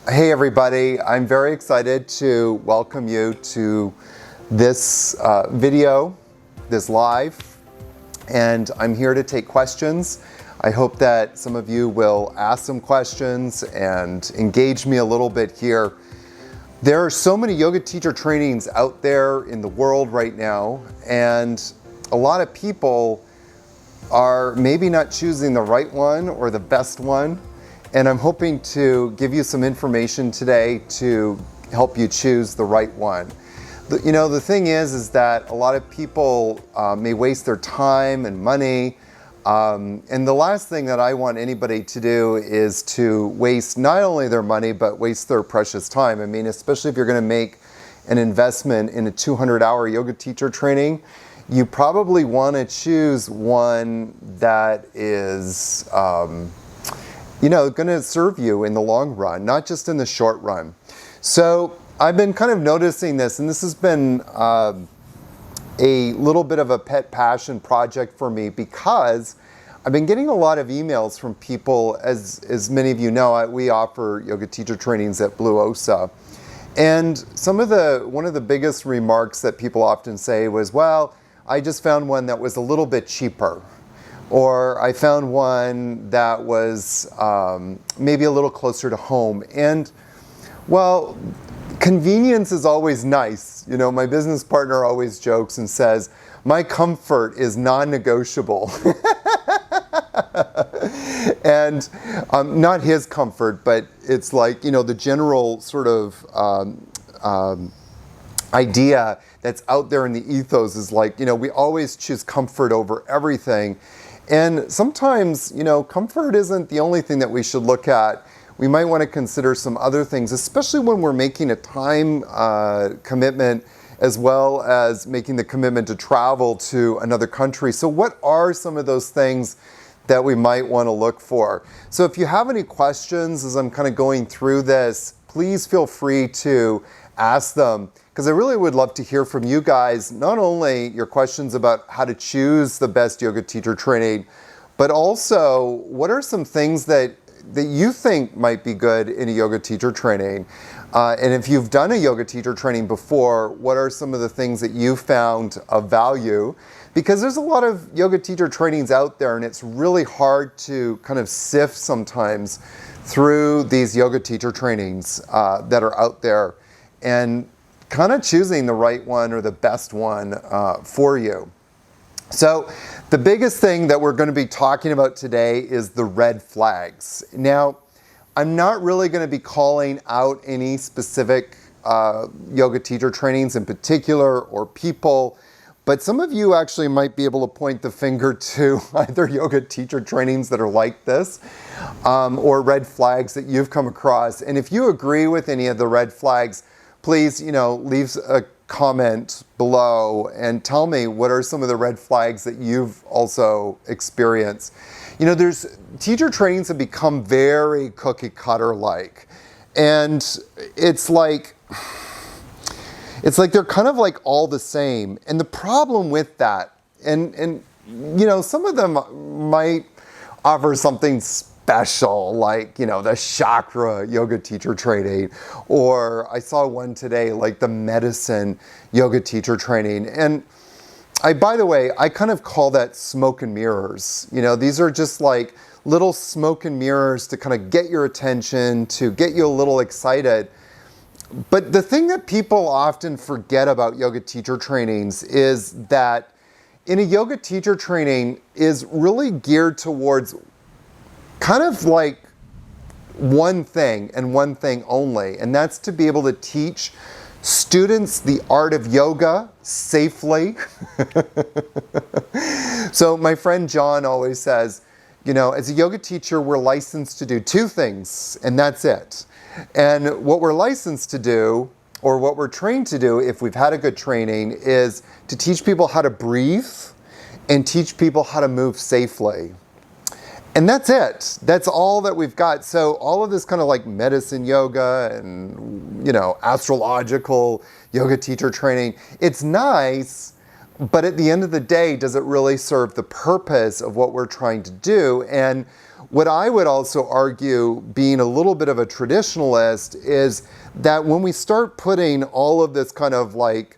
Hey everybody, I'm very excited to welcome you to this video, this live, and I'm here to take questions. I hope that some of you will ask some questions and engage me a little bit here. There are so many yoga teacher trainings out there in the world right now, and a lot of people are maybe not choosing the right one or the best one. And I'm hoping to give you some information today to help you choose the right one. The thing is that a lot of people may waste their time and money. And the last thing that I want anybody to do is to waste not only their money, but waste their precious time. I mean, especially if you're going to make an investment in a 200-hour yoga teacher training, you probably want to choose one that is going to serve you in the long run, not just in the short run. So I've been kind of noticing this, and this has been a little bit of a pet passion project for me because I've been getting a lot of emails from people. As many of you know, we offer yoga teacher trainings at Blue Osa. And one of the biggest remarks that people often say was, well, I just found one that was a little bit cheaper. Or I found one that was maybe a little closer to home. And well, convenience is always nice. You know, my business partner always jokes and says, my comfort is non-negotiable. And not his comfort, but it's like, the general sort of idea that's out there in the ethos is like, we always choose comfort over everything. And sometimes, comfort isn't the only thing that we should look at. We might want to consider some other things, especially when we're making a time commitment as well as making the commitment to travel to another country. So what are some of those things that we might want to look for? So if you have any questions as I'm kind of going through this, please feel free to ask them, because I really would love to hear from you guys, not only your questions about how to choose the best yoga teacher training, but also what are some things that you think might be good in a yoga teacher training. And if you've done a yoga teacher training before, what are some of the things that you found of value? Because there's a lot of yoga teacher trainings out there, and it's really hard to kind of sift sometimes through these yoga teacher trainings that are out there, and kind of choosing the right one or the best one for you. So the biggest thing that we're going to be talking about today is the red flags. Now, I'm not really going to be calling out any specific yoga teacher trainings in particular or people, but some of you actually might be able to point the finger to either yoga teacher trainings that are like this or red flags that you've come across. And if you agree with any of the red flags, please, leave a comment below and tell me what are some of the red flags that you've also experienced. There's teacher trainings that become very cookie cutter like, and it's like they're kind of like all the same. And the problem with that, and some of them might offer something special, like, the chakra yoga teacher training, or I saw one today, like the medicine yoga teacher training. And by the way, I kind of call that smoke and mirrors. These are just like little smoke and mirrors to kind of get your attention, to get you a little excited. But the thing that people often forget about yoga teacher trainings is that in a yoga teacher training is really geared towards kind of like one thing and one thing only, and that's to be able to teach students the art of yoga safely. So my friend John always says, as a yoga teacher, we're licensed to do two things, and that's it. And what we're licensed to do, or what we're trained to do if we've had a good training, is to teach people how to breathe and teach people how to move safely. And that's it. That's all that we've got. So all of this kind of like medicine yoga and, astrological yoga teacher training, it's nice, But at the end of the day, does it really serve the purpose of what we're trying to do? And what I would also argue, being a little bit of a traditionalist, is that when we start putting all of this kind of like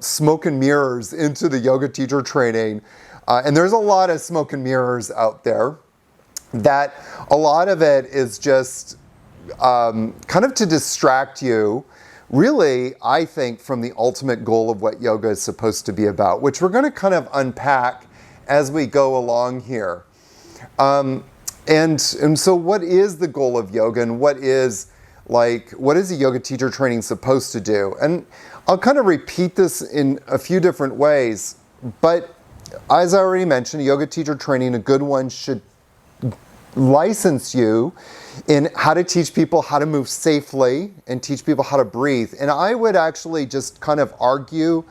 smoke and mirrors into the yoga teacher training, and there's a lot of smoke and mirrors out there, that a lot of it is just kind of to distract you, really, I think, from the ultimate goal of what yoga is supposed to be about, which we're going to kind of unpack as we go along here. And so what is the goal of yoga, and what is a yoga teacher training supposed to do? And I'll kind of repeat this in a few different ways, but as I already mentioned, a yoga teacher training, a good one, should license you in how to teach people how to move safely and teach people how to breathe. And I would actually just kind of argue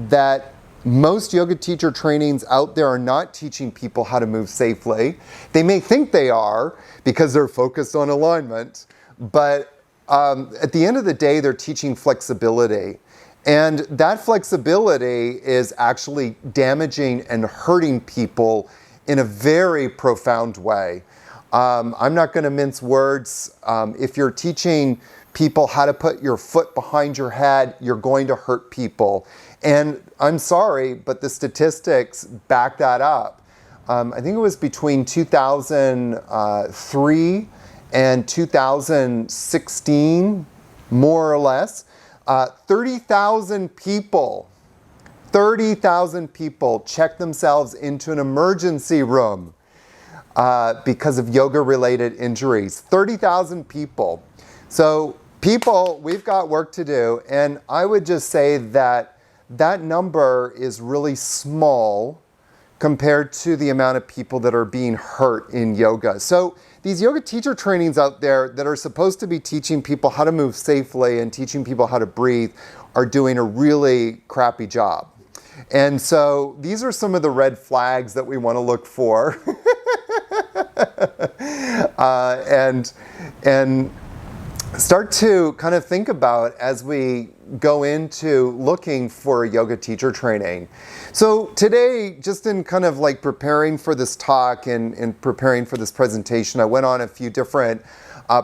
that most yoga teacher trainings out there are not teaching people how to move safely. They may think they are because they're focused on alignment, but at the end of the day, they're teaching flexibility. And that flexibility is actually damaging and hurting people in a very profound way. I'm not going to mince words. If you're teaching people how to put your foot behind your head, you're going to hurt people. And I'm sorry, but the statistics back that up. I think it was between 2003 and 2016, more or less, 30,000 people checked themselves into an emergency room because of yoga-related injuries. 30,000 people. So people, we've got work to do, and I would just say that that number is really small compared to the amount of people that are being hurt in yoga. So these yoga teacher trainings out there that are supposed to be teaching people how to move safely and teaching people how to breathe are doing a really crappy job. And so these are some of the red flags that we want to look for. and start to kind of think about as we go into looking for a yoga teacher training. So today, just in kind of like preparing for this talk and preparing for this presentation, I went on a few different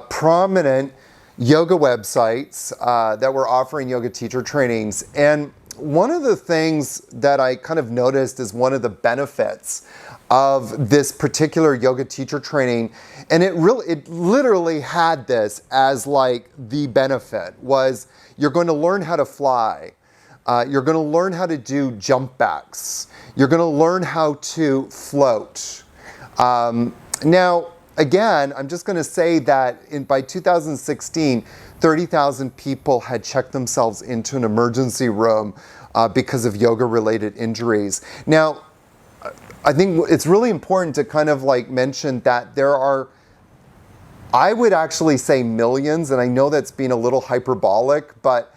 prominent yoga websites that were offering yoga teacher trainings. And one of the things that I kind of noticed is one of the benefits of this particular yoga teacher training, and it literally had this as like the benefit, was you're going to learn how to fly. You're going to learn how to do jump backs. You're going to learn how to float. Now, again, I'm just going to say that by 2016, 30,000 people had checked themselves into an emergency room because of yoga-related injuries. Now, I think it's really important to kind of like mention that there are, I would actually say millions, and I know that's being a little hyperbolic, but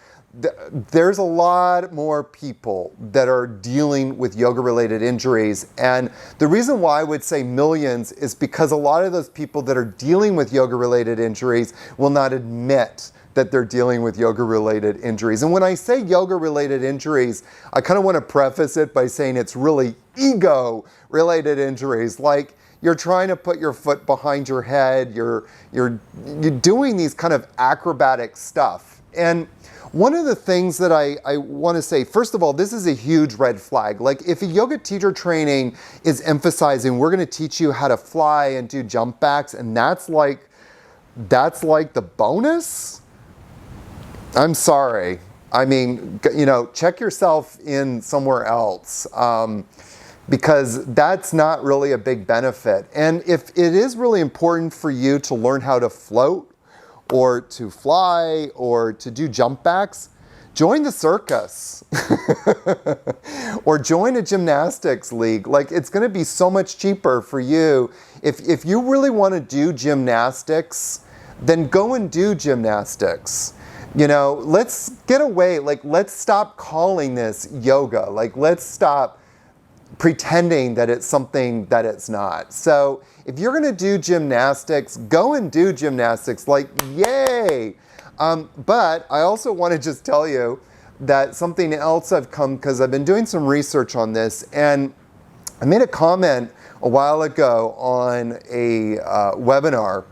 there's a lot more people that are dealing with yoga-related injuries. And the reason why I would say millions is because a lot of those people that are dealing with yoga-related injuries will not admit that they're dealing with yoga-related injuries. And when I say yoga-related injuries, I kind of want to preface it by saying it's really ego-related injuries. Like, you're trying to put your foot behind your head, you're doing these kind of acrobatic stuff. And one of the things that I want to say, first of all, this is a huge red flag. Like, if a yoga teacher training is emphasizing, we're going to teach you how to fly and do jump backs, and that's like the bonus, I'm sorry. I mean, check yourself in somewhere else, because that's not really a big benefit. And if it is really important for you to learn how to float or to fly or to do jump backs, join the circus or join a gymnastics league. Like, it's going to be so much cheaper for you. If you really want to do gymnastics, then go and do gymnastics. Let's get away. Like, let's stop calling this yoga. Like, let's stop pretending that it's something that it's not. So if you're going to do gymnastics, go and do gymnastics. Like, yay! But I also want to just tell you that something else I've come, because I've been doing some research on this, and I made a comment a while ago on a webinar.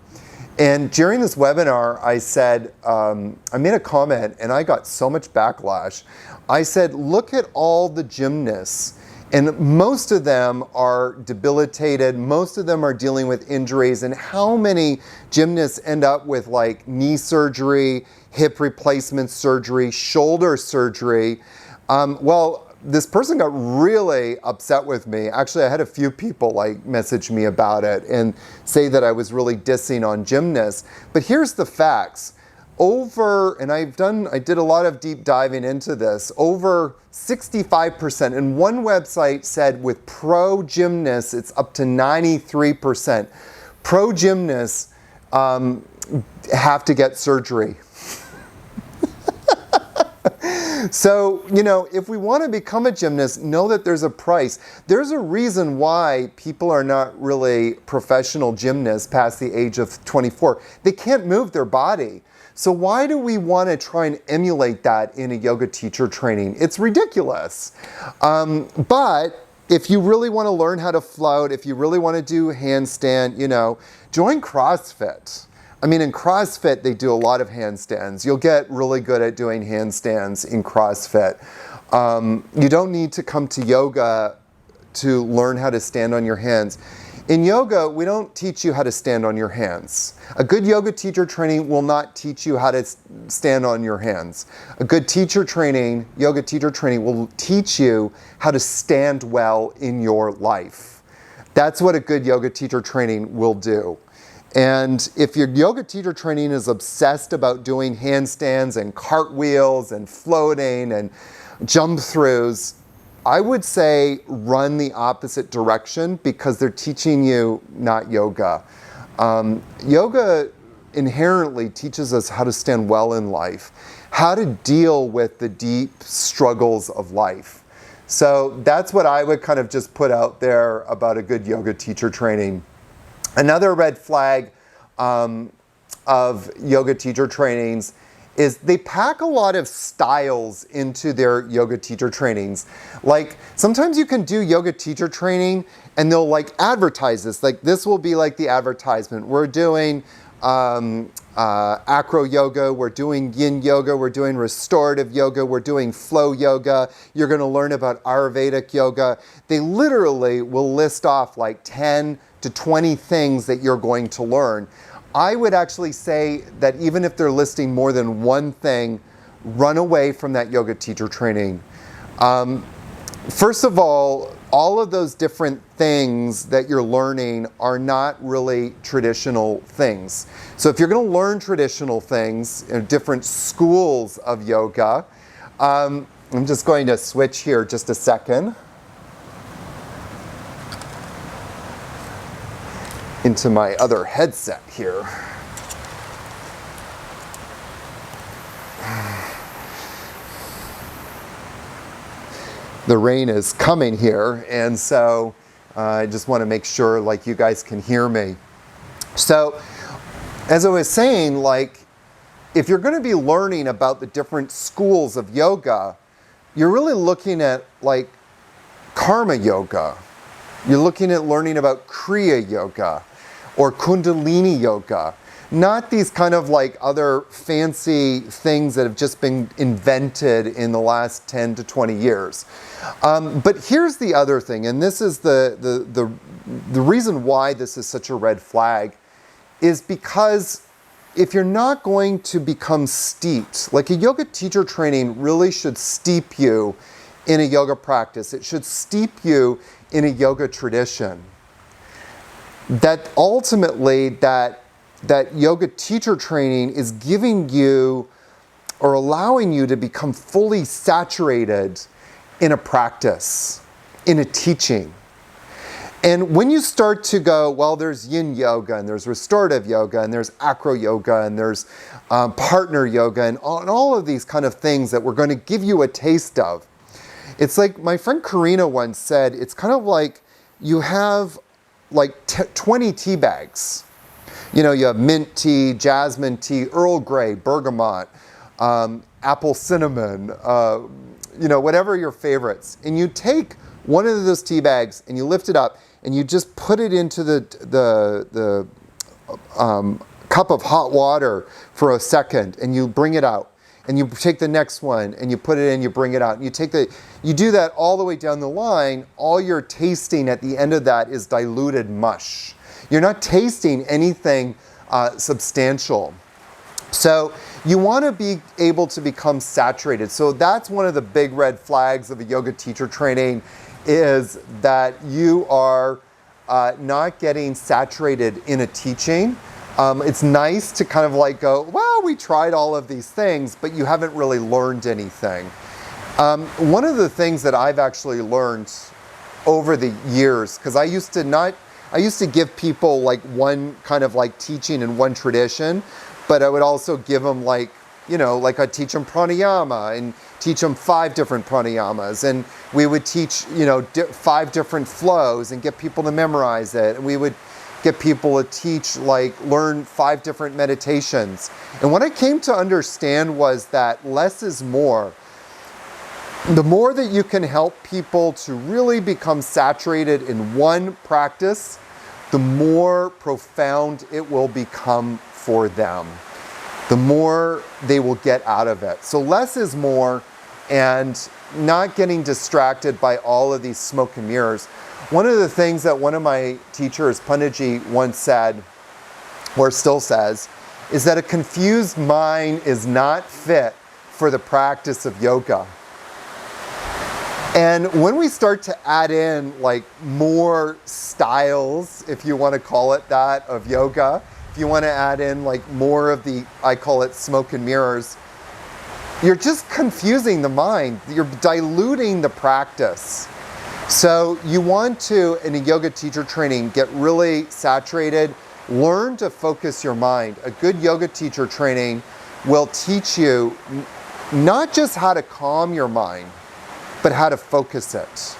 And during this webinar, I said, I made a comment and I got so much backlash. I said, look at all the gymnasts, and most of them are debilitated. Most of them are dealing with injuries. And how many gymnasts end up with like knee surgery, hip replacement surgery, shoulder surgery? Well, this person got really upset with me. Actually, I had a few people like message me about it and say that I was really dissing on gymnasts. But here's the facts. And I did a lot of deep diving into this, over 65%, and one website said with pro gymnasts, it's up to 93%. Pro gymnasts have to get surgery. So, if we want to become a gymnast, know that there's a price. There's a reason why people are not really professional gymnasts past the age of 24. They can't move their body. So why do we want to try and emulate that in a yoga teacher training? It's ridiculous. But if you really want to learn how to float, if you really want to do handstand, join CrossFit. I mean, in CrossFit, they do a lot of handstands. You'll get really good at doing handstands in CrossFit. You don't need to come to yoga to learn how to stand on your hands. In yoga, we don't teach you how to stand on your hands. A good yoga teacher training will not teach you how to stand on your hands. A good yoga teacher training will teach you how to stand well in your life. That's what a good yoga teacher training will do. And if your yoga teacher training is obsessed about doing handstands and cartwheels and floating and jump throughs, I would say run the opposite direction, because they're teaching you not yoga. Yoga inherently teaches us how to stand well in life, how to deal with the deep struggles of life. So that's what I would kind of just put out there about a good yoga teacher training. Another red flag of yoga teacher trainings is they pack a lot of styles into their yoga teacher trainings. Like sometimes you can do yoga teacher training and they'll like advertise this. Like this will be like the advertisement. We're doing acro yoga, we're doing yin yoga, we're doing restorative yoga, we're doing flow yoga, you're gonna learn about Ayurvedic yoga. They literally will list off like 10 to 20 things that you're going to learn. I would actually say that even if they're listing more than one thing, run away from that yoga teacher training. First of all of those different things that you're learning are not really traditional things. So if you're going to learn traditional things in different schools of yoga, I'm just going to switch here just a second into my other headset here. The rain is coming here, and so I just want to make sure like you guys can hear me. So as I was saying, like if you're going to be learning about the different schools of yoga, you're really looking at like karma yoga. You're looking at learning about Kriya yoga or Kundalini yoga, not these kind of like other fancy things that have just been invented in the last 10 to 20 years. But here's the other thing, and this is the reason why this is such a red flag, is because if you're not going to become steeped, like a yoga teacher training really should steep you in a yoga practice. It should steep you in a yoga tradition. That ultimately that yoga teacher training is giving you or allowing you to become fully saturated in a practice, in a teaching. And when you start to go, well, there's yin yoga and there's restorative yoga and there's acro yoga and there's partner yoga and all of these kind of things that we're going to give you a taste of. It's like my friend Karina once said, it's kind of like you have like 20 tea bags. You know, you have mint tea, jasmine tea, Earl Grey, bergamot, apple cinnamon, whatever your favorites. And you take one of those tea bags and you lift it up and you just put it into the cup of hot water for a second, and you bring it out. And you take the next one and you put it in, you bring it out. And you do that all the way down the line. All you're tasting at the end of that is diluted mush. You're not tasting anything substantial. So you want to be able to become saturated. So that's one of the big red flags of a yoga teacher training, is that you are not getting saturated in a teaching. It's nice to kind of like go, well, we tried all of these things, but you haven't really learned anything. One of the things that I've actually learned over the years, because I used to give people like one kind of like teaching in one tradition, but I would also give them like I'd teach them pranayama and teach them 5 different pranayamas, and we would teach 5 different flows and get people to memorize it, and we would get people to learn 5 different meditations. And what I came to understand was that less is more. The more that you can help people to really become saturated in one practice, the more profound it will become for them. The more they will get out of it. So less is more, and not getting distracted by all of these smoke and mirrors. One of the things that one of my teachers, Panditji, once said, or still says, is that a confused mind is not fit for the practice of yoga. And when we start to add in like more styles, if you want to call it that, of yoga, if you want to add in like more of the, I call it smoke and mirrors, you're just confusing the mind. You're diluting the practice. So you want to, in a yoga teacher training, get really saturated, learn to focus your mind. A good yoga teacher training will teach you not just how to calm your mind, but how to focus it.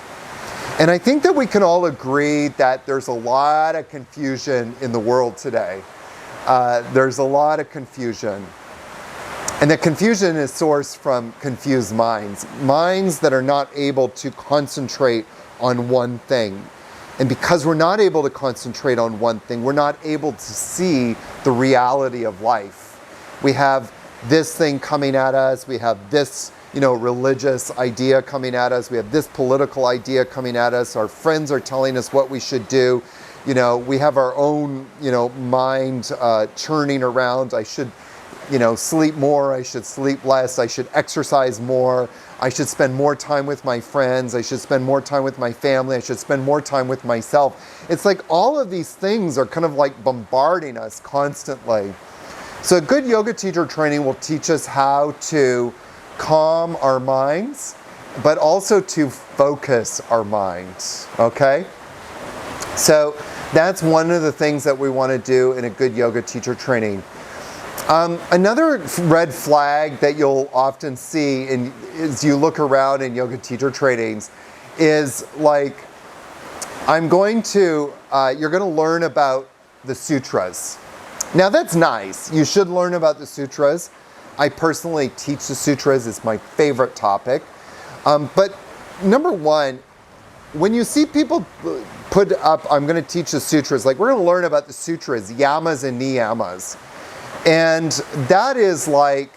And I think that we can all agree that there's a lot of confusion in the world today. There's a lot of confusion. And the confusion is sourced from confused minds. Minds that are not able to concentrate on one thing. And because we're not able to concentrate on one thing, we're not able to see the reality of life. We have this thing coming at us, we have this religious idea coming at us, we have this political idea coming at us, our friends are telling us what we should do, we have our own mind churning around. I should sleep more, I should sleep less, I should exercise more, I should spend more time with my friends, I should spend more time with my family, I should spend more time with myself. It's like all of these things are kind of like bombarding us constantly. So a good yoga teacher training will teach us how to calm our minds, but also to focus our minds, okay? So that's one of the things that we want to do in a good yoga teacher training. Another red flag that you'll often see as you look around in yoga teacher trainings is like, you're going to learn about the sutras. Now that's nice. You should learn about the sutras. I personally teach the sutras. It's my favorite topic. But number one, when you see people put up, I'm going to teach the sutras, like we're going to learn about the sutras, yamas and niyamas. And that is like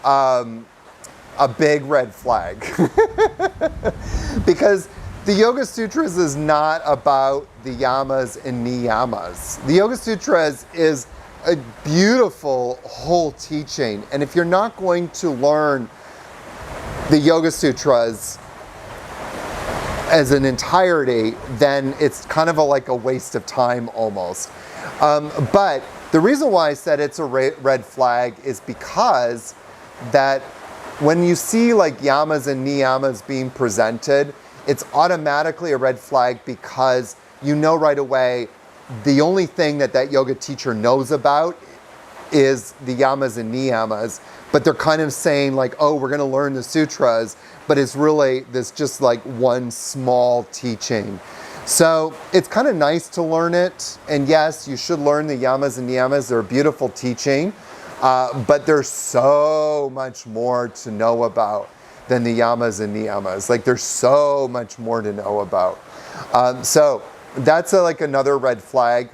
a big red flag. Because the Yoga Sutras is not about the yamas and niyamas. The Yoga Sutras is a beautiful whole teaching. And if you're not going to learn the Yoga Sutras as an entirety, then it's kind of like a waste of time almost. But the reason why I said it's a red flag is because that when you see like yamas and niyamas being presented, it's automatically a red flag because you know right away the only thing that yoga teacher knows about is the yamas and niyamas, but they're kind of saying like, oh, we're going to learn the sutras, but it's really this just like one small teaching. So it's kind of nice to learn it, and yes, you should learn the yamas and niyamas. They're a beautiful teaching, But there's so much more to know about than the yamas and niyamas. Like there's so much more to know about. So that's like another red flag.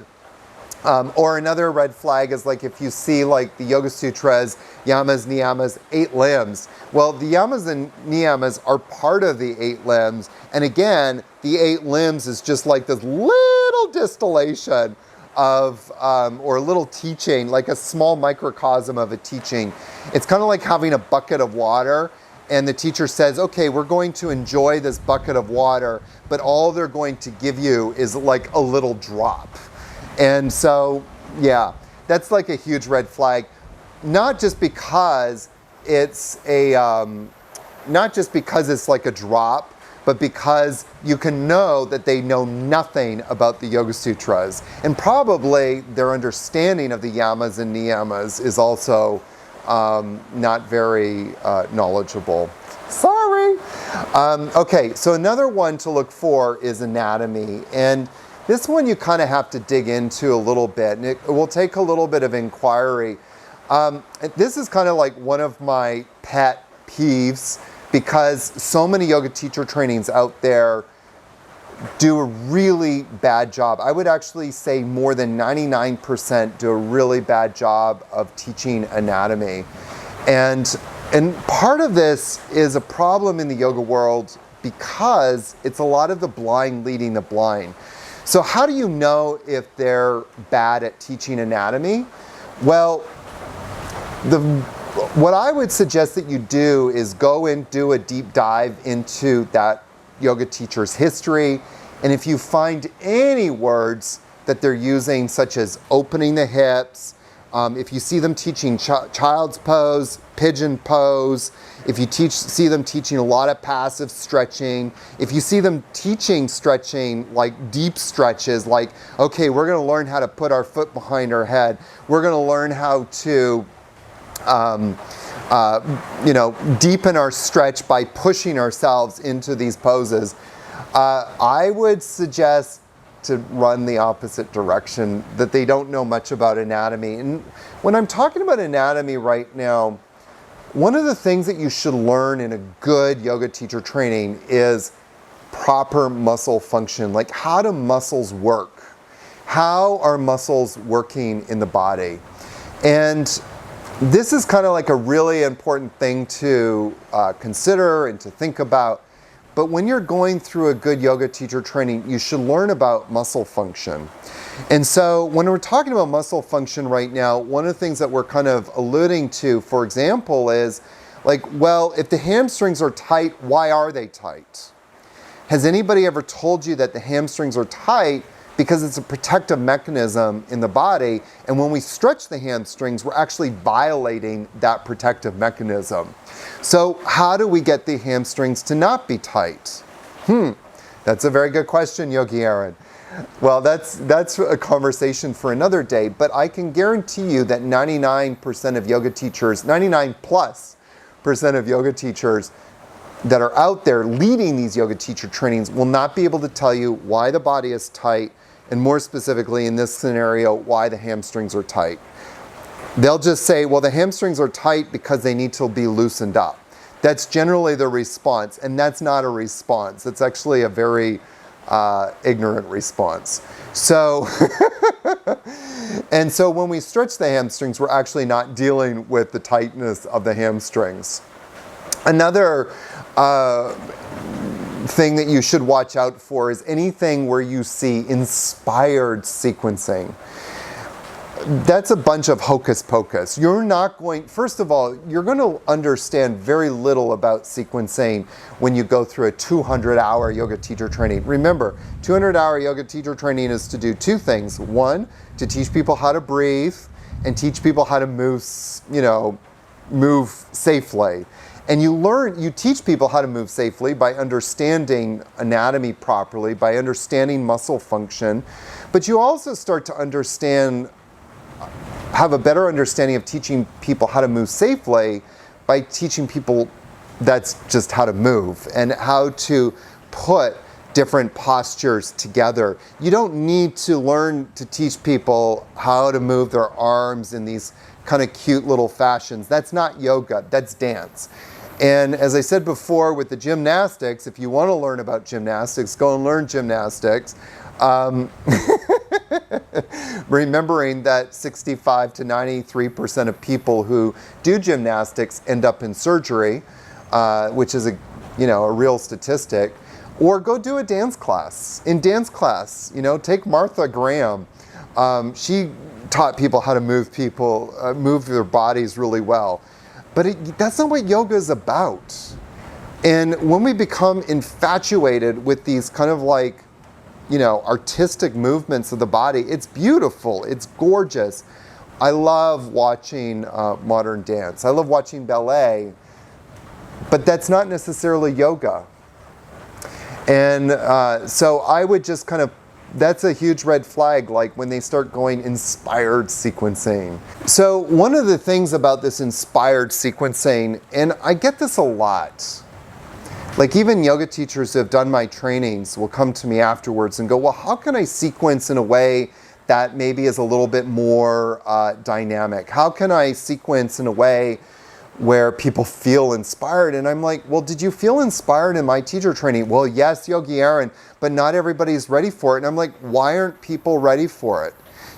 Or another red flag is like if you see like the Yoga Sutras, yamas, niyamas, 8 limbs. Well, the yamas and niyamas are part of the 8 limbs. And again, the 8 limbs is just like this little distillation of, or a little teaching, like a small microcosm of a teaching. It's kind of like having a bucket of water and the teacher says, okay, we're going to enjoy this bucket of water, but all they're going to give you is like a little drop. And so, yeah, that's like a huge red flag, not just because it's like a drop, but because you can know that they know nothing about the Yoga Sutras. And probably their understanding of the yamas and niyamas is also not very knowledgeable. Sorry. Okay, so another one to look for is anatomy. And this one you kind of have to dig into a little bit, and it will take a little bit of inquiry. This is kind of like one of my pet peeves because so many yoga teacher trainings out there do a really bad job. I would actually say more than 99% do a really bad job of teaching anatomy. And part of this is a problem in the yoga world because it's a lot of the blind leading the blind. So how do you know if they're bad at teaching anatomy? Well, what I would suggest that you do is go and do a deep dive into that yoga teacher's history. And if you find any words that they're using, such as opening the hips, if you see them teaching child's pose, pigeon pose, if you see them teaching a lot of passive stretching, if you see them teaching stretching like deep stretches, like, okay, we're going to learn how to put our foot behind our head. We're going to learn how to, deepen our stretch by pushing ourselves into these poses. I would suggest to run the opposite direction, that they don't know much about anatomy. And when I'm talking about anatomy right now, one of the things that you should learn in a good yoga teacher training is proper muscle function, like how do muscles work? How are muscles working in the body? And this is kind of like a really important thing to consider and to think about. But when you're going through a good yoga teacher training, you should learn about muscle function. And so when we're talking about muscle function right now, one of the things that we're kind of alluding to, for example, is like, well, if the hamstrings are tight, why are they tight? Has anybody ever told you that the hamstrings are tight because it's a protective mechanism in the body, and when we stretch the hamstrings, we're actually violating that protective mechanism. So how do we get the hamstrings to not be tight? That's a very good question, Yogi Aaron. Well, that's a conversation for another day, but I can guarantee you that 99% of yoga teachers, 99+% of yoga teachers that are out there leading these yoga teacher trainings will not be able to tell you why the body is tight, and more specifically in this scenario, why the hamstrings are tight. They'll just say, well, the hamstrings are tight because they need to be loosened up. That's generally the response, and that's not a response. It's actually a very ignorant response. So, and so when we stretch the hamstrings, we're actually not dealing with the tightness of the hamstrings. Another thing that you should watch out for is anything where you see inspired sequencing. That's a bunch of hocus pocus. You're not going, first of all, you're going to understand very little about sequencing when you go through a 200-hour yoga teacher training. Remember, 200-hour yoga teacher training is to do two things. One, to teach people how to breathe and teach people how to move safely. And you teach people how to move safely by understanding anatomy properly, by understanding muscle function, but you also start to have a better understanding of teaching people how to move safely by teaching people that's just how to move and how to put different postures together. You don't need to learn to teach people how to move their arms in these kind of cute little fashions. That's not yoga, that's dance. And as I said before with the gymnastics, if you want to learn about gymnastics, go and learn gymnastics. Remembering that 65 to 93% of people who do gymnastics end up in surgery, which is a real statistic. Or go do a dance class. In dance class, take Martha Graham. She taught people how to move their bodies really well. But that's not what yoga is about. And when we become infatuated with these kind of like, artistic movements of the body, it's beautiful, it's gorgeous. I love watching modern dance. I love watching ballet, but that's not necessarily yoga. And so I would just that's a huge red flag, like when they start going inspired sequencing. So one of the things about this inspired sequencing, and I get this a lot, like even yoga teachers who have done my trainings will come to me afterwards and go, well, how can I sequence in a way that maybe is a little bit more dynamic? How can I sequence in a way where people feel inspired? And I'm like, well, did you feel inspired in my teacher training? Well, yes, Yogi Aaron, but not everybody's ready for it. And I'm like, why aren't people ready for it?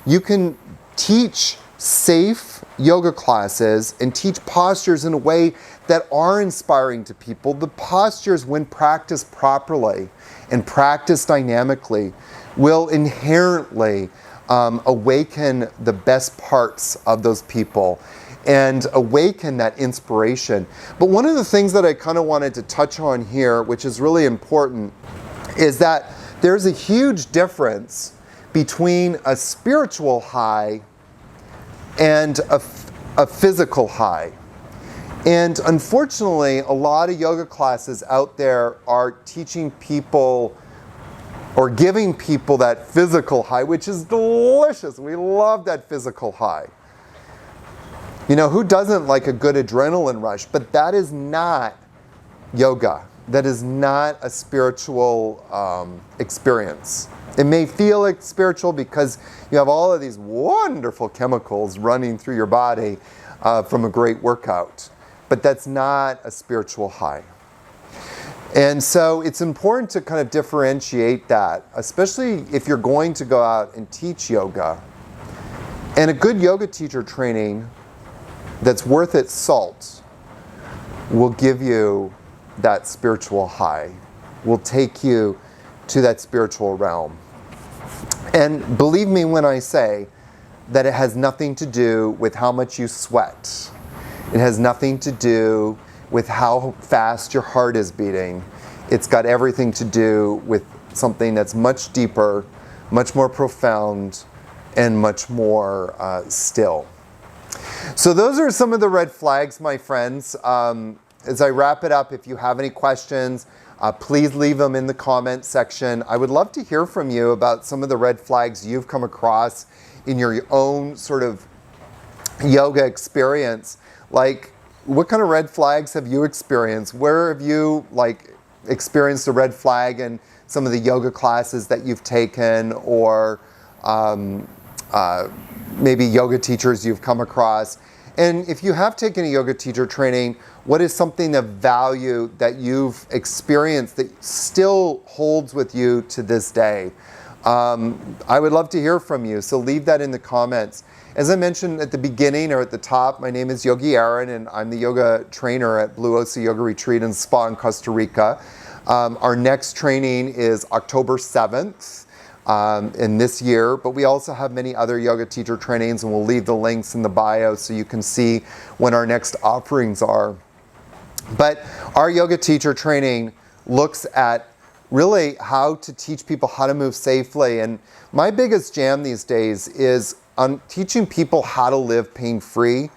You can teach safe yoga classes and teach postures in a way that are inspiring to people. The postures, when practiced properly and practiced dynamically, will inherently awaken the best parts of those people and awaken that inspiration. But one of the things that I kind of wanted to touch on here, which is really important, is that there's a huge difference between a spiritual high and a physical high. And unfortunately, a lot of yoga classes out there are teaching people or giving people that physical high, which is delicious. We love that physical high. Who doesn't like a good adrenaline rush? But that is not yoga. That is not a spiritual experience. It may feel like spiritual because you have all of these wonderful chemicals running through your body from a great workout. But that's not a spiritual high. And so it's important to kind of differentiate that, especially if you're going to go out and teach yoga. And a good yoga teacher training that's worth its salt will give you that spiritual high, will take you to that spiritual realm. And believe me when I say that it has nothing to do with how much you sweat. It has nothing to do with how fast your heart is beating. It's got everything to do with something that's much deeper, much more profound, and much more still. So those are some of the red flags, my friends. As I wrap it up, if you have any questions, please leave them in the comment section. I would love to hear from you about some of the red flags you've come across in your own sort of yoga experience. Like, what kind of red flags have you experienced? Where have you experienced a red flag in some of the yoga classes that you've taken, or maybe yoga teachers you've come across? And if you have taken a yoga teacher training, what is something of value that you've experienced that still holds with you to this day? I would love to hear from you, so leave that in the comments. As I mentioned at the beginning or at the top, my name is Yogi Aaron, and I'm the yoga trainer at Blue Ocean Yoga Retreat and Spa in Costa Rica. Our next training is October 7th in this year, but we also have many other yoga teacher trainings, and we'll leave the links in the bio so you can see when our next offerings are. But our yoga teacher training looks at really how to teach people how to move safely. And my biggest jam these days is on teaching people how to live pain-free.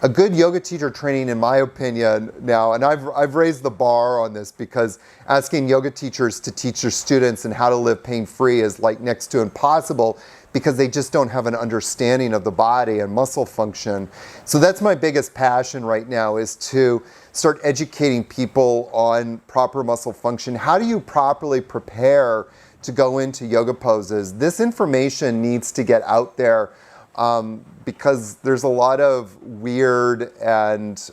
A good yoga teacher training, in my opinion now, and I've raised the bar on this because asking yoga teachers to teach their students and how to live pain-free is like next to impossible, because they just don't have an understanding of the body and muscle function. So that's my biggest passion right now, is to start educating people on proper muscle function. How do you properly prepare to go into yoga poses? This information needs to get out there because there's a lot of weird and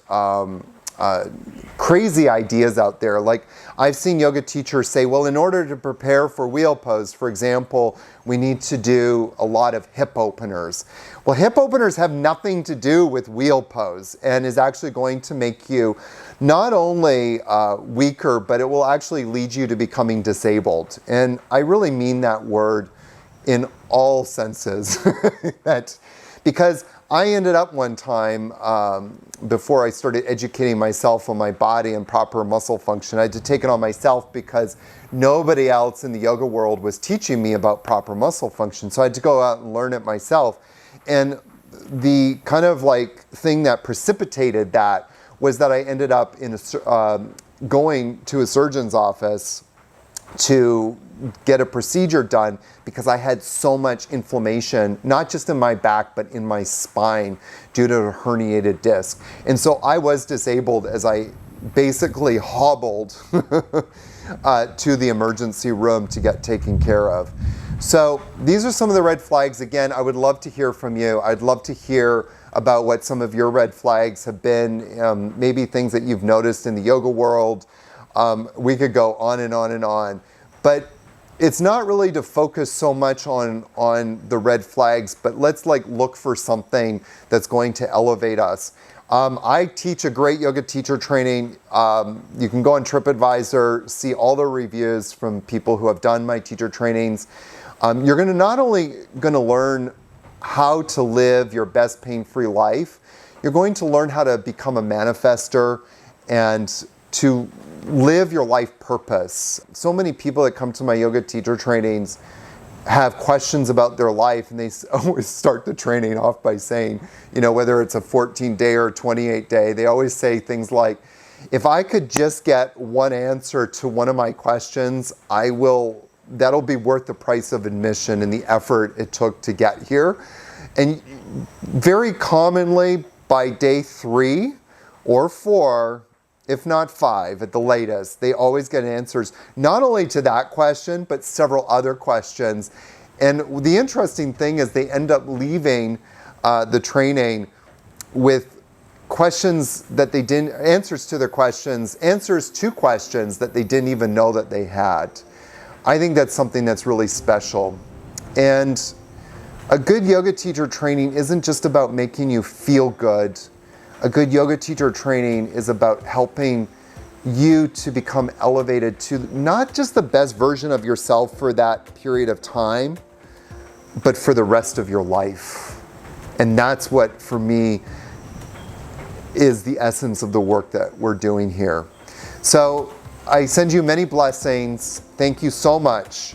crazy ideas out there. Like I've seen yoga teachers say, well, in order to prepare for wheel pose, for example, we need to do a lot of hip openers. Well, hip openers have nothing to do with wheel pose and is actually going to make you not only weaker, but it will actually lead you to becoming disabled. And I really mean that word in all senses. Because I ended up one time, before I started educating myself on my body and proper muscle function, I had to take it on myself because nobody else in the yoga world was teaching me about proper muscle function. So I had to go out and learn it myself. And the kind of like thing that precipitated that was that I ended up in going to a surgeon's office to get a procedure done because I had so much inflammation, not just in my back, but in my spine due to a herniated disc. And so I was disabled as I basically hobbled to the emergency room to get taken care of. So these are some of the red flags. Again, I would love to hear from you. I'd love to hear about what some of your red flags have been, maybe things that you've noticed in the yoga world. We could go on and on and on. But it's not really to focus so much on the red flags, but let's like look for something that's going to elevate us. I teach a great yoga teacher training. You can go on TripAdvisor, see all the reviews from people who have done my teacher trainings. You're going to not only going to learn how to live your best pain-free life, you're going to learn how to become a manifester and to live your life purpose. So many people that come to my yoga teacher trainings have questions about their life, and they always start the training off by saying, you know, whether it's a 14-day or 28-day, they always say things like, if I could just get one answer to one of my questions, that'll be worth the price of admission and the effort it took to get here. And very commonly by day 3 or 4, if not 5 at the latest, they always get answers not only to that question, but several other questions. And the interesting thing is they end up leaving the training with questions that they didn't, answers to their questions, answers to questions that they didn't even know that they had. I think that's something that's really special. And a good yoga teacher training isn't just about making you feel good. A good yoga teacher training is about helping you to become elevated to not just the best version of yourself for that period of time, but for the rest of your life. And that's what, for me, is the essence of the work that we're doing here. So I send you many blessings. Thank you so much.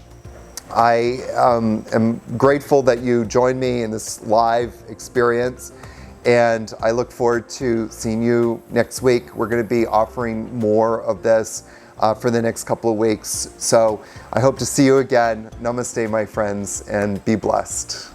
I am grateful that you joined me in this live experience. And I look forward to seeing you next week. We're going to be offering more of this for the next couple of weeks. So I hope to see you again. Namaste, my friends, and be blessed.